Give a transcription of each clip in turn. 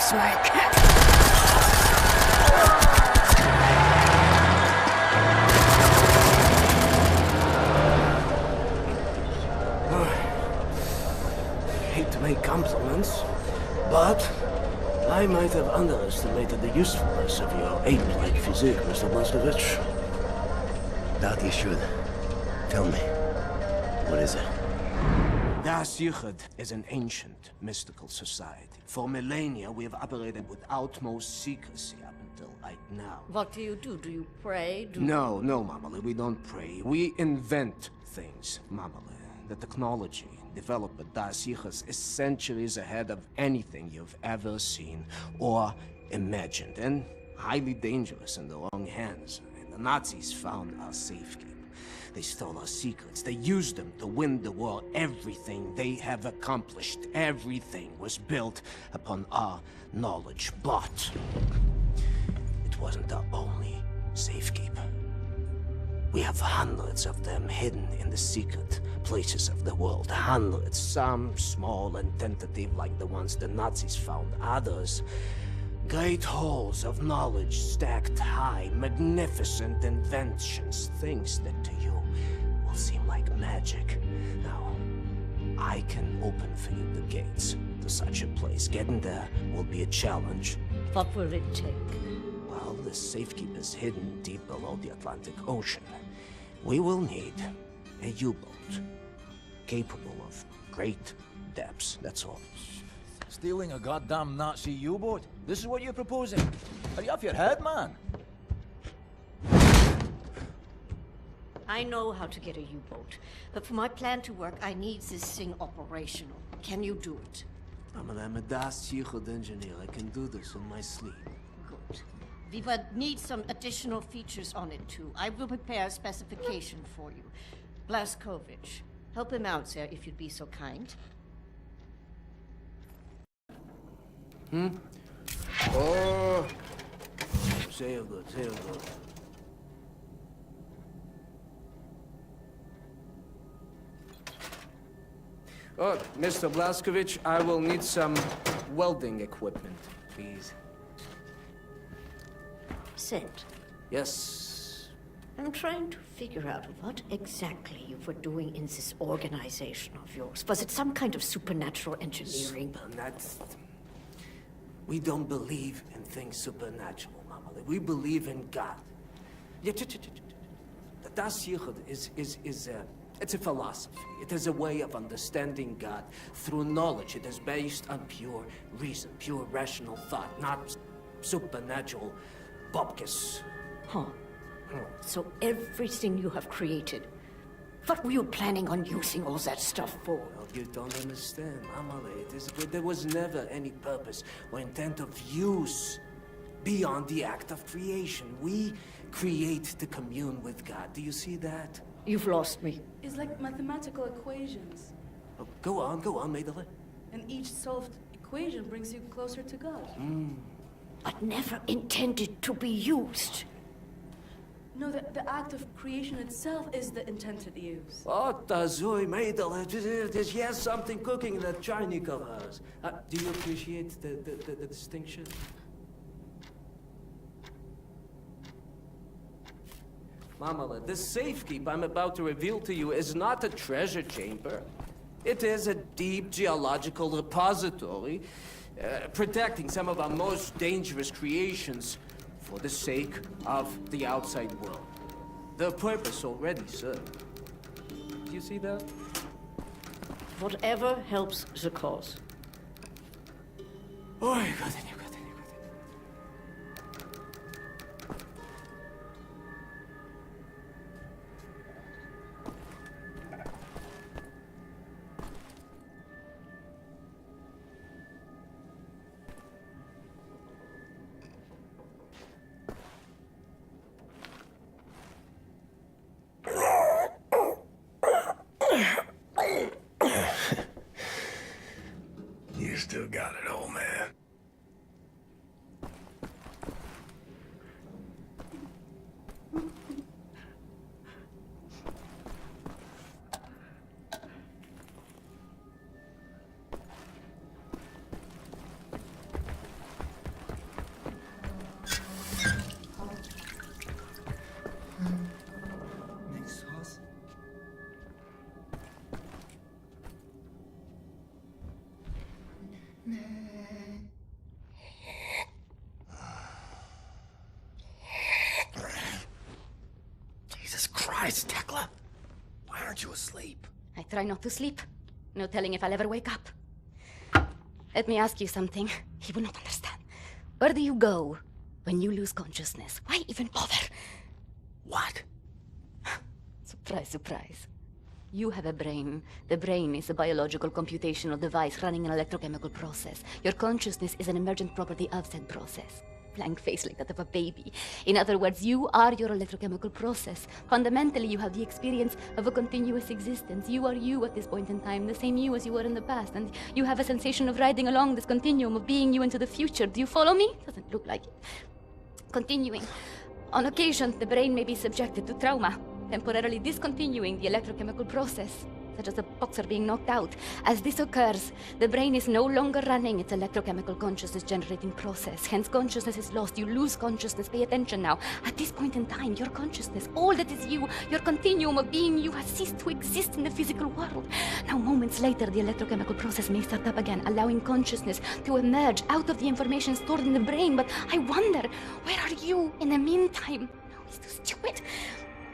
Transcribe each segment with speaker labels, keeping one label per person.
Speaker 1: kiss my cat.
Speaker 2: Hate to make compliments, but I might have underestimated the usefulness of your ape-like physique, Mr. Blazkowicz.
Speaker 3: That you should. Tell me, what is it?
Speaker 2: Das Yichud is an ancient, mystical society. For millennia, we have operated with utmost secrecy up until right now.
Speaker 1: What do? Do you pray?
Speaker 2: No, Mamale, we don't pray. We invent things, Mamale. The technology developed at Das Yichud is centuries ahead of anything you've ever seen or imagined, and highly dangerous in the wrong hands. And the Nazis found our safekeeping. They stole our secrets. They used them to win the war. Everything they have accomplished, everything was built upon our knowledge. But it wasn't our only safekeeper. We have hundreds of them hidden in the secret places of the world. Hundreds, some small and tentative like the ones the Nazis found. Others, great halls of knowledge stacked high, magnificent inventions, things that to you will seem like magic. Now, I can open for you the gates to such a place. Getting there will be a challenge.
Speaker 1: What will it take?
Speaker 2: Well, the safekeep is hidden deep below the Atlantic Ocean. We will need a U-boat capable of great depths, that's all.
Speaker 4: Stealing a goddamn Nazi U-boat? This is what you're proposing? Are you off your head, man?
Speaker 1: I know how to get a U-boat, but for my plan to work, I need this thing operational. Can you do it?
Speaker 2: I'm a Das Yichud engineer. I can do this in my sleep.
Speaker 1: Good. We would need some additional features on it, too. I will prepare a specification for you. Blazkowicz, help him out, sir, if you'd be so kind.
Speaker 2: Oh! Say it good, say it good. Oh, Mr. Blazkowicz, I will need some welding equipment, please.
Speaker 1: Sent.
Speaker 2: Yes.
Speaker 1: I'm trying to figure out what exactly you were doing in this organization of yours. Was it some kind of supernatural engineering?
Speaker 2: We don't believe in things supernatural, Mama. We believe in God. The Das Yichud it's a philosophy. It is a way of understanding God through knowledge. It is based on pure reason, pure rational thought, not supernatural bupkis.
Speaker 1: Huh. So everything you have created, what were you planning on using all that stuff for?
Speaker 2: Well, you don't understand, Amale. There was never any purpose or intent of use beyond the act of creation. We create to commune with God. Do you see that?
Speaker 1: You've lost me.
Speaker 5: It's like mathematical equations.
Speaker 2: Oh, go on, Maidele.
Speaker 5: And each solved equation brings you closer to God.
Speaker 1: But never intended to be used.
Speaker 5: No, the act of creation itself is the intended use.
Speaker 2: Oh, Tazui, Maidele. There's yes something cooking in that Chinese of hers. Do you appreciate the distinction? Mamala, the safekeep I'm about to reveal to you is not a treasure chamber. It is a deep geological repository, protecting some of our most dangerous creations for the sake of the outside world. The purpose already served. Do you see that?
Speaker 1: Whatever helps the cause.
Speaker 2: Oh, continue.
Speaker 3: You still got it, old man. Miss Tekla, why aren't you asleep?
Speaker 6: I try not to sleep. No telling if I'll ever wake up. Let me ask you something. He will not understand. Where do you go when you lose consciousness? Why even bother?
Speaker 3: What?
Speaker 6: Surprise, surprise. You have a brain. The brain is a biological computational device running an electrochemical process. Your consciousness is an emergent property of said process. Blank face like that of a baby. In other words, you are your electrochemical process. Fundamentally, you have the experience of a continuous existence. You are you at this point in time, the same you as you were in the past, and you have a sensation of riding along this continuum of being you into the future. Do you follow me? Doesn't look like it. Continuing. On occasion, the brain may be subjected to trauma, temporarily discontinuing the electrochemical process, such as a boxer being knocked out. As this occurs, the brain is no longer running its electrochemical consciousness-generating process. Hence, consciousness is lost. You lose consciousness. Pay attention now. At this point in time, your consciousness, all that is you, your continuum of being you, has ceased to exist in the physical world. Now, moments later, the electrochemical process may start up again, allowing consciousness to emerge out of the information stored in the brain. But I wonder, where are you in the meantime? No, it's too stupid.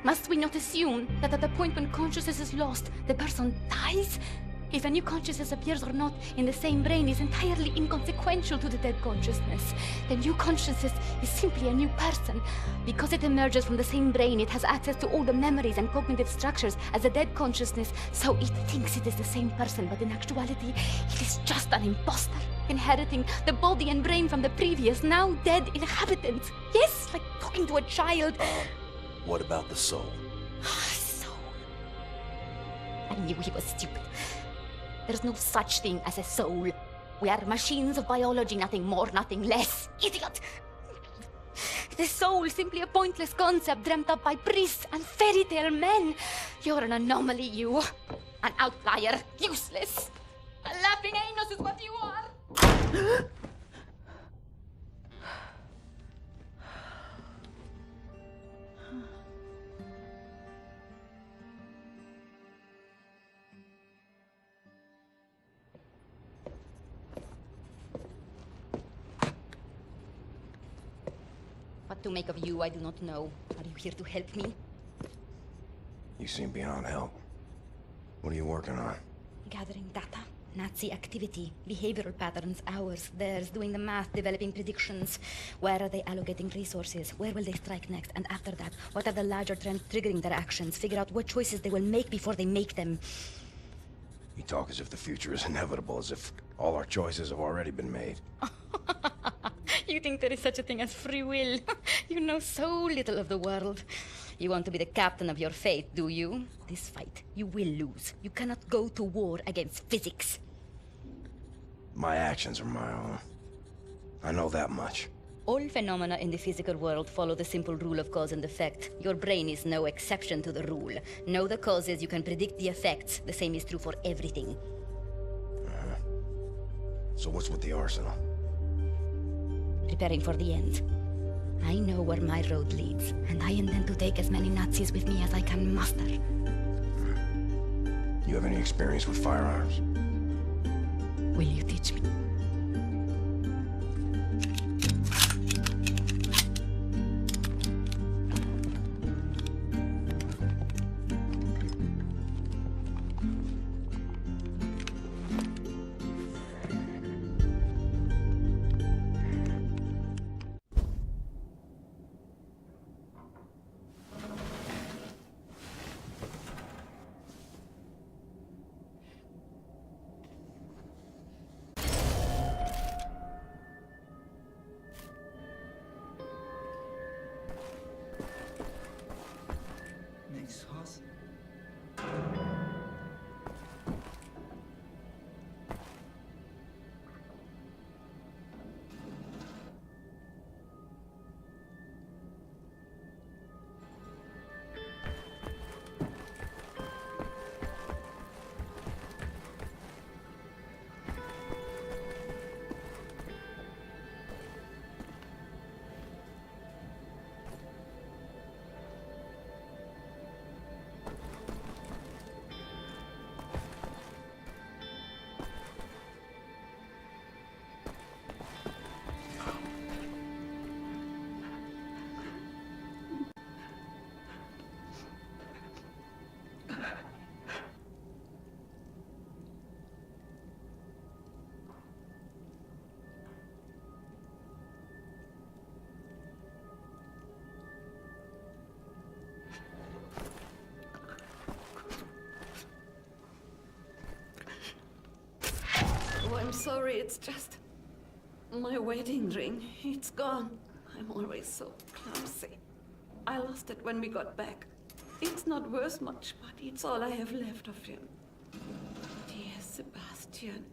Speaker 6: Must we not assume that at the point when consciousness is lost, the person dies? If a new consciousness appears or not in the same brain is entirely inconsequential to the dead consciousness. The new consciousness is simply a new person. Because it emerges from the same brain, it has access to all the memories and cognitive structures as a dead consciousness, so it thinks it is the same person, but in actuality, it is just an imposter, inheriting the body and brain from the previous, now dead inhabitants. Yes, like talking to a child.
Speaker 3: What about the soul?
Speaker 6: Soul. I knew he was stupid. There's no such thing as a soul. We are machines of biology, nothing more, nothing less. Idiot! The soul, simply a pointless concept dreamt up by priests and fairy tale men. You're an anomaly, you. An outlier. Useless. A laughing anus is what you are. What to make of you, I do not know. Are you here to help me?
Speaker 3: You seem beyond help. What are you working on?
Speaker 6: Gathering data. Nazi activity. Behavioral patterns. Ours. Theirs. Doing the math. Developing predictions. Where are they allocating resources? Where will they strike next? And after that, what are the larger trends triggering their actions? Figure out what choices they will make before they make them.
Speaker 3: You talk as if the future is inevitable, as if all our choices have already been made.
Speaker 6: You think there is such a thing as free will? You know so little of the world. You want to be the captain of your fate, do you? This fight, you will lose. You cannot go to war against physics.
Speaker 3: My actions are my own. I know that much.
Speaker 6: All phenomena in the physical world follow the simple rule of cause and effect. Your brain is no exception to the rule. Know the causes, you can predict the effects. The same is true for everything.
Speaker 3: So what's with the arsenal?
Speaker 6: Preparing for the end. I know where my road leads, and I intend to take as many Nazis with me as I can muster.
Speaker 3: You have any experience with firearms?
Speaker 6: Will you teach me?
Speaker 7: sorry, it's just... my wedding ring. It's gone. I'm always so clumsy. I lost it when we got back. It's not worth much, but it's all I have left of him. Dear Sebastian.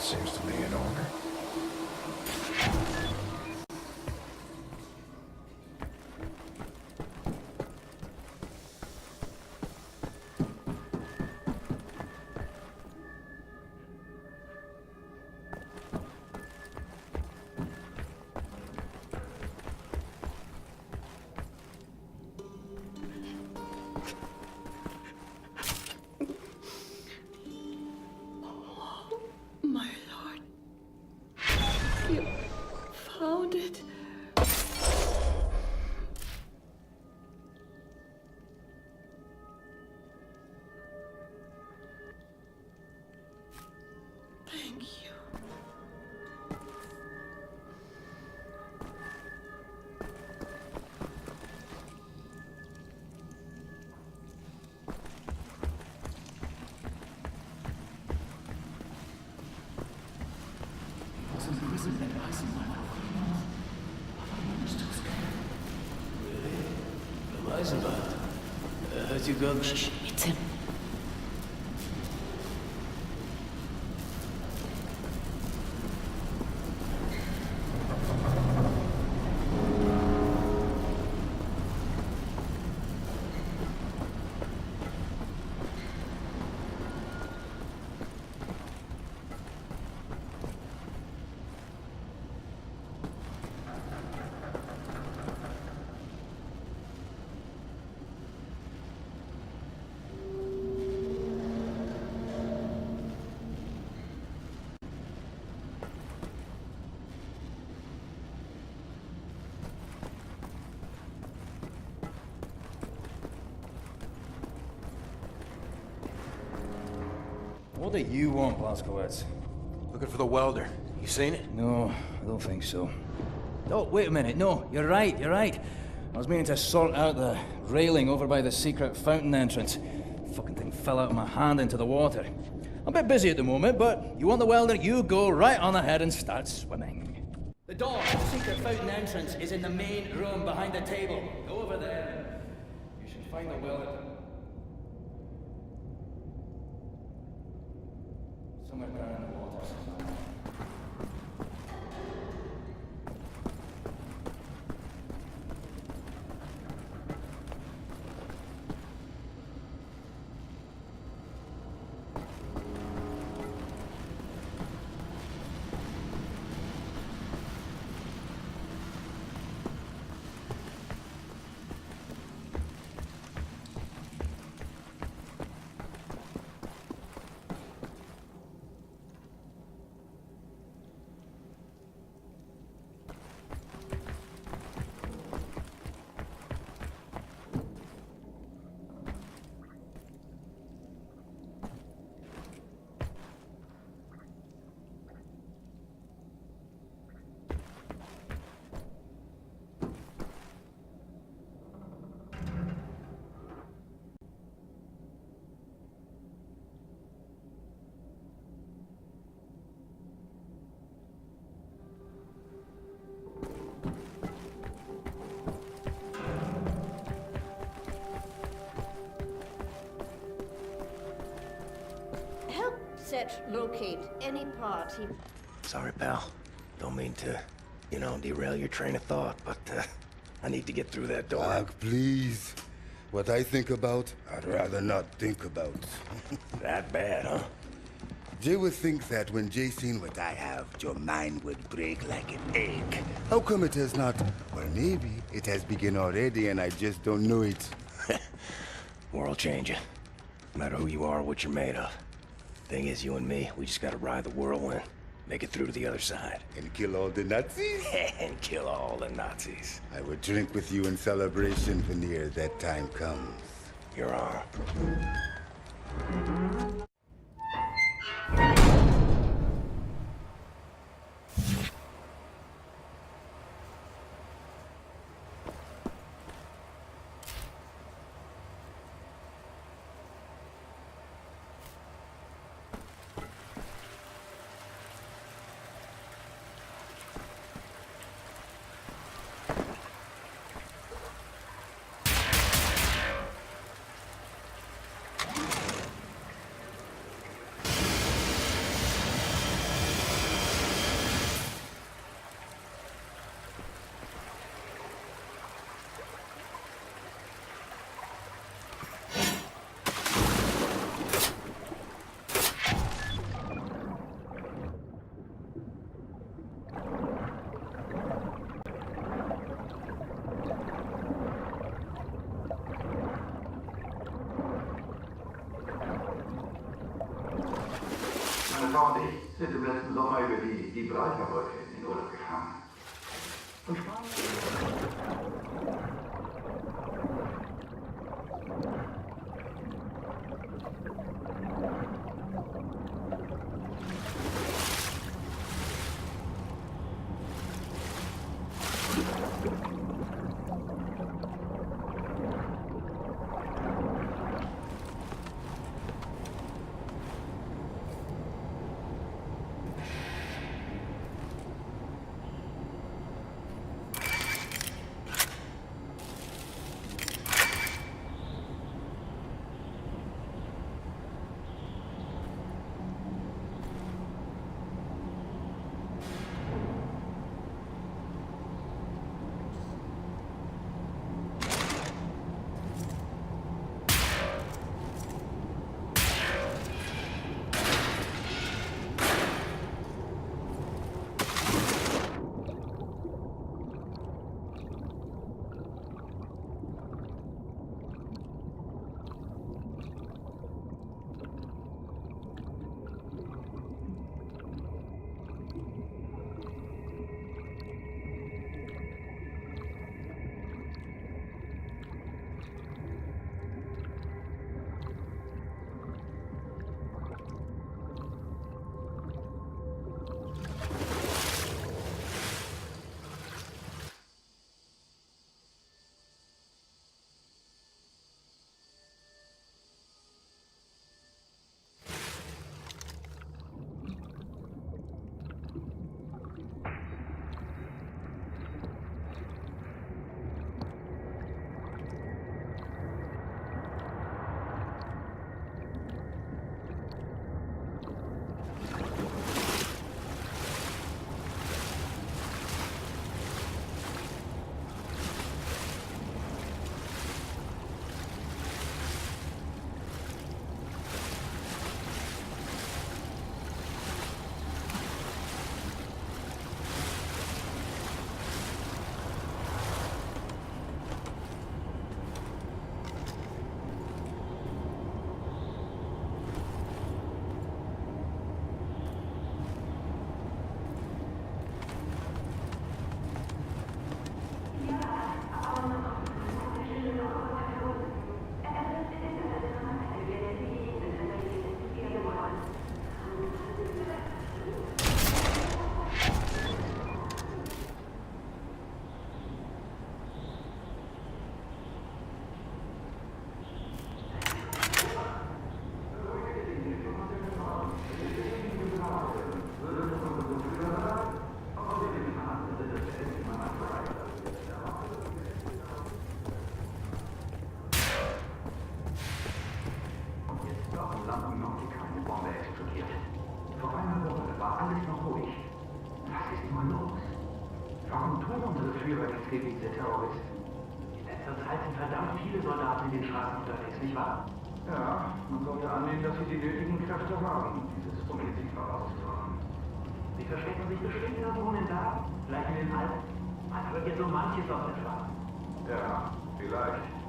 Speaker 3: Seems to be in order.
Speaker 7: My lord. You found it. Thank you.
Speaker 4: Eisenbahn. How'd you go?
Speaker 6: Shh, it's him.
Speaker 8: What do you want, Blazkowicz?
Speaker 3: Looking for the welder. You seen it?
Speaker 8: No, I don't think so. Oh, wait a minute. No, you're right, you're right. I was meaning to sort out the railing over by the secret fountain entrance. Fucking thing fell out of my hand into the water. I'm a bit busy at the moment, but you want the welder, you go right on ahead and start swimming. The door to the secret fountain entrance is in the main room behind the table. Go over there. You should find the welder. Somewhere down in the water somewhere.
Speaker 1: Set locate any part he...
Speaker 3: Sorry, pal. Don't mean to, derail your train of thought, but I need to get through that door.
Speaker 9: Doug, please. What I think about, I'd rather not think about.
Speaker 3: That bad, huh?
Speaker 9: Jay would think that when Jay seen what I have, your mind would break like an egg. How come it has not? Or maybe it has begun already and I just don't know it.
Speaker 3: World changing. No matter who you are or what you're made of. Thing is, you and me, we just gotta ride the whirlwind. Make it through to the other side.
Speaker 9: And kill all the Nazis?
Speaker 3: And kill all the Nazis.
Speaker 9: I would drink with you in celebration, Veneer, that time comes.
Speaker 3: You're on.
Speaker 10: Meine Frau und ich sind im letzten Sommer über die Breiterbrücke in den Urlaub gefahren. Und
Speaker 11: Führer des Gebiets der Terroristen. Zurzeit sind verdammt viele Soldaten in den Straßen unterwegs, nicht wahr?
Speaker 10: Ja, man soll ja annehmen, dass sie die nötigen Kräfte haben, dieses Ungeziefer auszufahren.
Speaker 11: Sie verstecken sich bestimmt irgendwo in den Bergen, vielleicht in den Alpen. Man hört ja so manches auf der Straße.
Speaker 10: Ja, vielleicht.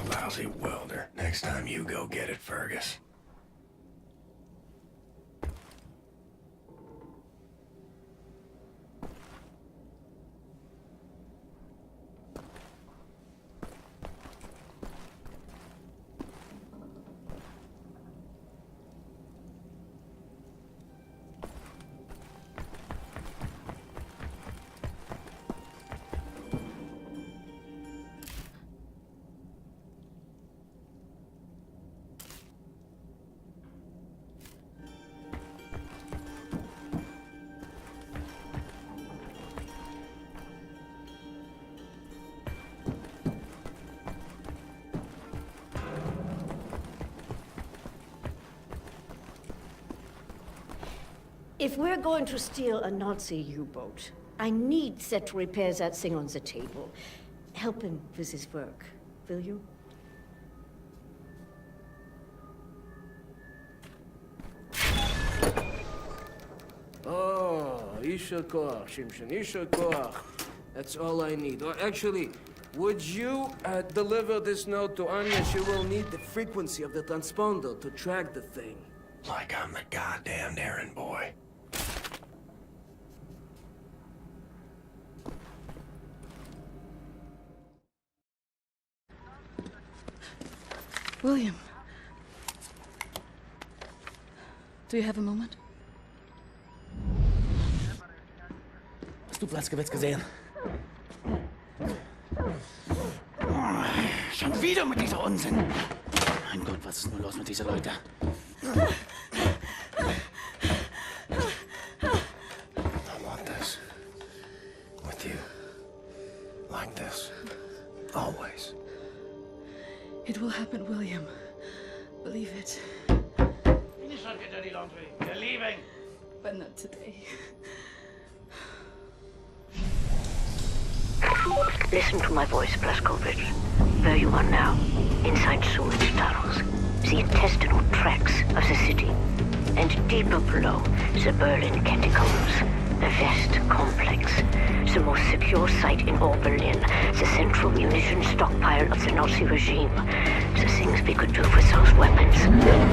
Speaker 3: Lousy welder. Next time you go get it, Fergus.
Speaker 1: If we're going to steal a Nazi U-boat, I need Set to repair that thing on the table. Help him with his work, will you?
Speaker 2: Oh, Isha Koach, Shimshon, Isha Koach. That's all I need. Or actually, would you deliver this note to Anya? She will need the frequency of the transponder to track the thing.
Speaker 3: Like I'm the goddamn errand boy.
Speaker 5: William. Do you have a moment?
Speaker 8: Hast du Blazkowicz gesehen? Schon wieder mit dieser Unsinn. Mein Gott, was ist nur los mit diesen Leuten?
Speaker 3: I want this. With you. Like this. Always.
Speaker 5: It will happen, William. Believe it.
Speaker 8: Finish up your dirty laundry. We're leaving.
Speaker 5: But not today.
Speaker 12: Listen to my voice, Blazkowicz. Where you are now, inside sewage tunnels, the intestinal tracts of the city, and deeper below, the Berlin catacombs, the West complex, the most secure site in all Berlin, the central munition stockpile of the Nazi regime. The things we could do with those weapons.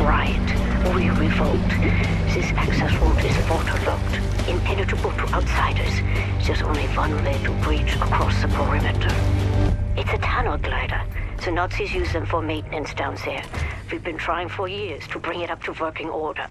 Speaker 12: Riot. We revolt. This access route is waterlogged, impenetrable to outsiders. There's only one way to breach across the perimeter. It's a tunnel glider. The Nazis use them for maintenance down there. We've been trying for years to bring it up to working order.